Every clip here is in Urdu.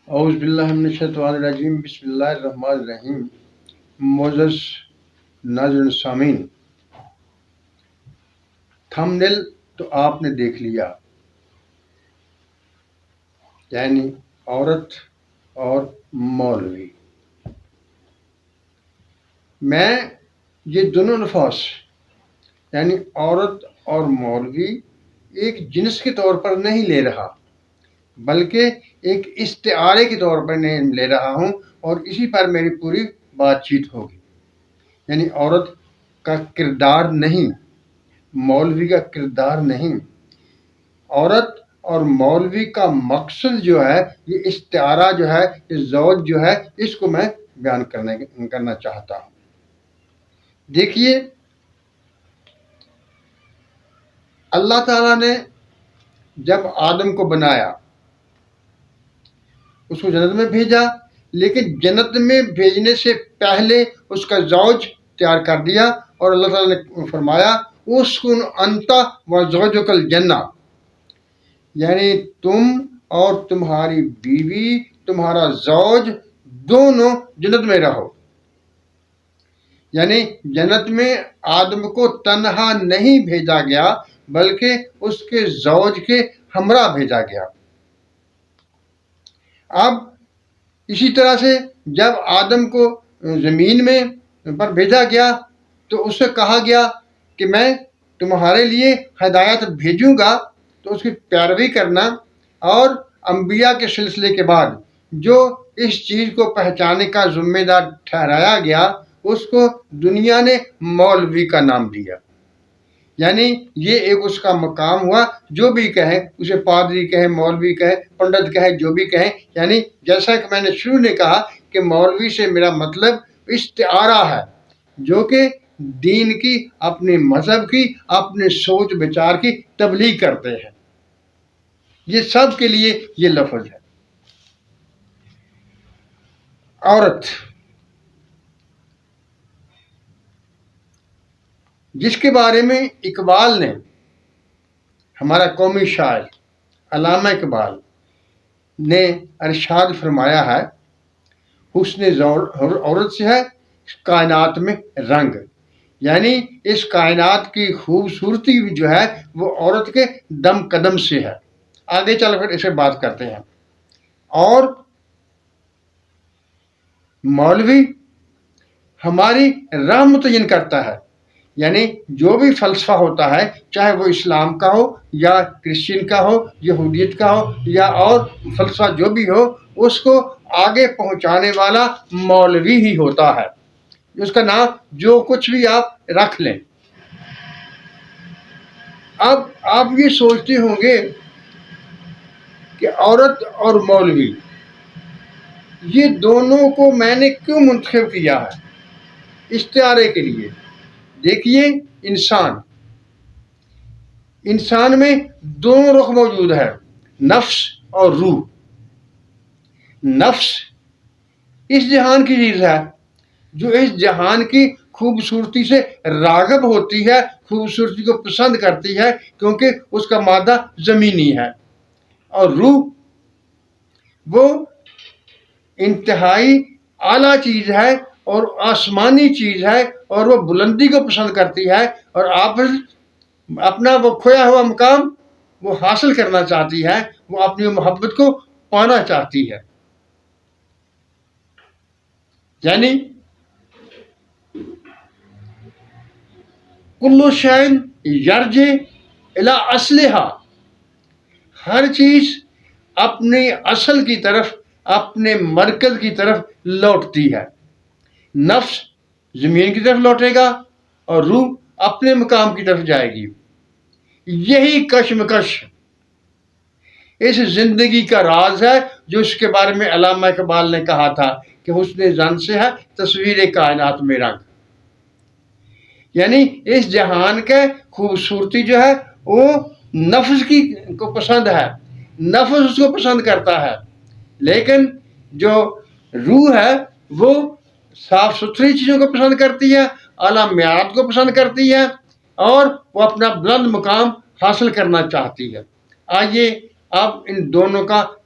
اعوذ باللہ من الشیطان الرجیم، بسم اللہ الرحمن الرحیم۔ معزز ناظرین سامعین، تھمبنیل تو آپ نے دیکھ لیا، یعنی عورت اور مولوی۔ میں یہ دونوں الفاظ یعنی عورت اور مولوی ایک جنس کے طور پر نہیں لے رہا، بلکہ ایک استعارے کے طور پر لے رہا ہوں، اور اسی پر میری پوری بات چیت ہوگی۔ یعنی عورت کا کردار نہیں، مولوی کا کردار نہیں، عورت اور مولوی کا مقصد جو ہے، یہ استعارہ جو ہے، یہ زوج جو ہے، اس کو میں بیان کرنا چاہتا ہوں۔ دیکھیے، اللہ تعالیٰ نے جب آدم کو بنایا، اس کو جنت میں بھیجا، لیکن جنت میں بھیجنے سے پہلے اس کا زوج تیار کر دیا، اور اللہ تعالیٰ نے فرمایا اسکن انت وزوجک الجنہ، یعنی تم اور تمہاری بیوی، تمہارا زوج دونوں جنت میں رہو۔ یعنی جنت میں آدم کو تنہا نہیں بھیجا گیا، بلکہ اس کے زوج کے ہمراہ بھیجا گیا۔ اب اسی طرح سے جب آدم کو زمین میں پر بھیجا گیا، تو اس سے کہا گیا کہ میں تمہارے لیے ہدایت بھیجوں گا، تو اس کی پیروی کرنا، اور انبیاء کے سلسلے کے بعد جو اس چیز کو پہچانے کا ذمہ دار ٹھہرایا گیا، اس کو دنیا نے مولوی کا نام دیا۔ یعنی یہ ایک اس کا مقام ہوا، جو بھی کہیں اسے پادری کہیں، مولوی کہیں، پنڈت کہیں، جو بھی کہیں۔ یعنی جیسا کہ میں نے شروع میں کہا کہ مولوی سے میرا مطلب استعارہ ہے، جو کہ دین کی، اپنے مذہب کی، اپنے سوچ بچار کی تبلیغ کرتے ہیں۔ یہ سب کے لیے یہ لفظ ہے۔ عورت، جس کے بارے میں اقبال نے، ہمارا قومی شاعر علامہ اقبال نے ارشاد فرمایا ہے، حسن عورت سے ہے کائنات میں رنگ۔ یعنی اس کائنات کی خوبصورتی جو ہے، وہ عورت کے دم قدم سے ہے۔ آگے چل کر اسے بات کرتے ہیں۔ اور مولوی ہماری راہ متعین کرتا ہے، یعنی جو بھی فلسفہ ہوتا ہے، چاہے وہ اسلام کا ہو یا کرسچن کا ہو، یہودیت کا ہو، یا اور فلسفہ جو بھی ہو، اس کو آگے پہنچانے والا مولوی ہی ہوتا ہے۔ اس کا نام جو کچھ بھی آپ رکھ لیں۔ اب آپ یہ سوچتے ہوں گے کہ عورت اور مولوی، یہ دونوں کو میں نے کیوں منتخب کیا ہے استعارے کے لیے؟ دیکھیے، انسان میں دونوں رخ موجود ہے، نفس اور روح۔ نفس اس جہان کی چیز ہے، جو اس جہان کی خوبصورتی سے راغب ہوتی ہے، خوبصورتی کو پسند کرتی ہے، کیونکہ اس کا مادہ زمینی ہے۔ اور روح وہ انتہائی اعلیٰ چیز ہے اور آسمانی چیز ہے، اور وہ بلندی کو پسند کرتی ہے، اور آپ اپنا وہ کھویا ہوا مقام وہ حاصل کرنا چاہتی ہے، وہ اپنی محبت کو پانا چاہتی ہے۔ یعنی کل شیء یرجع الی اصلھا، ہر چیز اپنی اصل کی طرف، اپنے مرکز کی طرف لوٹتی ہے۔ نفس زمین کی طرف لوٹے گا، اور روح اپنے مقام کی طرف جائے گی۔ یہی کشمکش اس زندگی کا راز ہے، جو اس کے بارے میں علامہ اقبال نے کہا تھا کہ حسن زن سے ہے تصویر کائنات میں رنگ۔ یعنی اس جہان کے خوبصورتی جو ہے، وہ نفس کو پسند ہے، نفس اس کو پسند کرتا ہے، لیکن جو روح ہے وہ صاف ستھری چیزوں کو پسند کرتی ہے، اعلیٰ معیارات کو پسند کرتی ہے، اور وہ اپنا بلند مقام حاصل کرنا چاہتی ہے۔ آئیے اب ان دونوں کا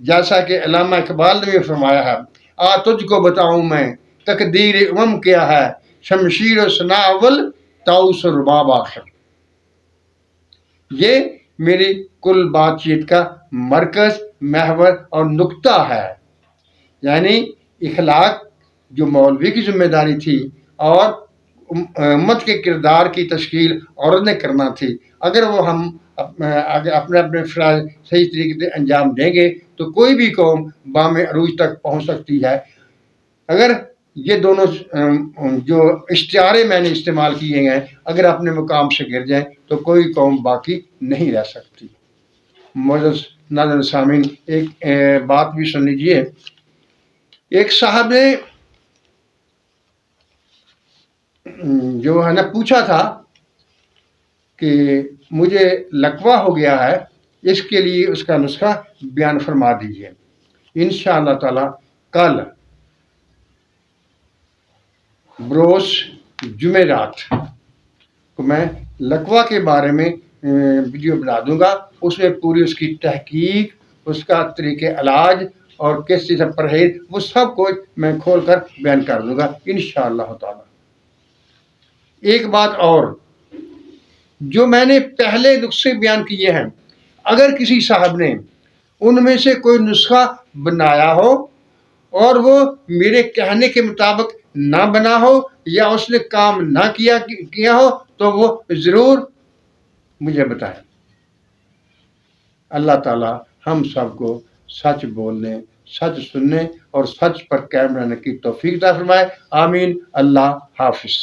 جیسا کہ علامہ اقبال نے بھی فرمایا ہے، آ تجھ کو بتاؤں میں تقدیر امم کیا ہے، شمشیر و ثنا اول طاؤس و رباب آخر۔ یہ میری کل بات چیت کا مرکز، محور اور نقطہ ہے، یعنی اخلاق جو مولوی کی ذمہ داری تھی اور امت کے کردار کی تشکیل عورت نے کرنا تھی، اگر وہ ہم اپنے اپنے فرائض صحیح طریقے سے انجام دیں گے تو کوئی بھی قوم بام عروج تک پہنچ سکتی ہے۔ اگر یہ دونوں جو اشتہارے میں نے استعمال کیے ہیں اگر اپنے مقام سے گر جائیں تو کوئی قوم باقی نہیں رہ سکتی۔ معزز ناظرین سامعین، ایک بات بھی سن لیجیے۔ ایک صاحب نے جو ہے نا پوچھا تھا کہ مجھے لقوہ ہو گیا ہے، اس کے لیے اس کا نسخہ بیان فرما دیجیے۔ انشاءاللہ تعالی کل بروز جمعرات کو میں لقوہ کے بارے میں ویڈیو بنا دوں گا، اس میں پوری اس کی تحقیق، اس کا طریقہ علاج اور کس چیز سے پرہیز، وہ سب کچھ میں کھول کر بیان کر دوں گا انشاءاللہ تعالی۔ ایک بات اور، جو میں نے پہلے نسخے بیان کیے ہیں، اگر کسی صاحب نے ان میں سے کوئی نسخہ بنایا ہو اور وہ میرے کہنے کے مطابق نہ بنا ہو یا اس نے کام نہ کیا ہو تو وہ ضرور مجھے بتائیں۔ اللہ تعالی ہم سب کو سچ بولنے، سچ سننے اور سچ پر قائم رہنے کی توفیق عطا فرمائے۔ آمین۔ اللہ حافظ۔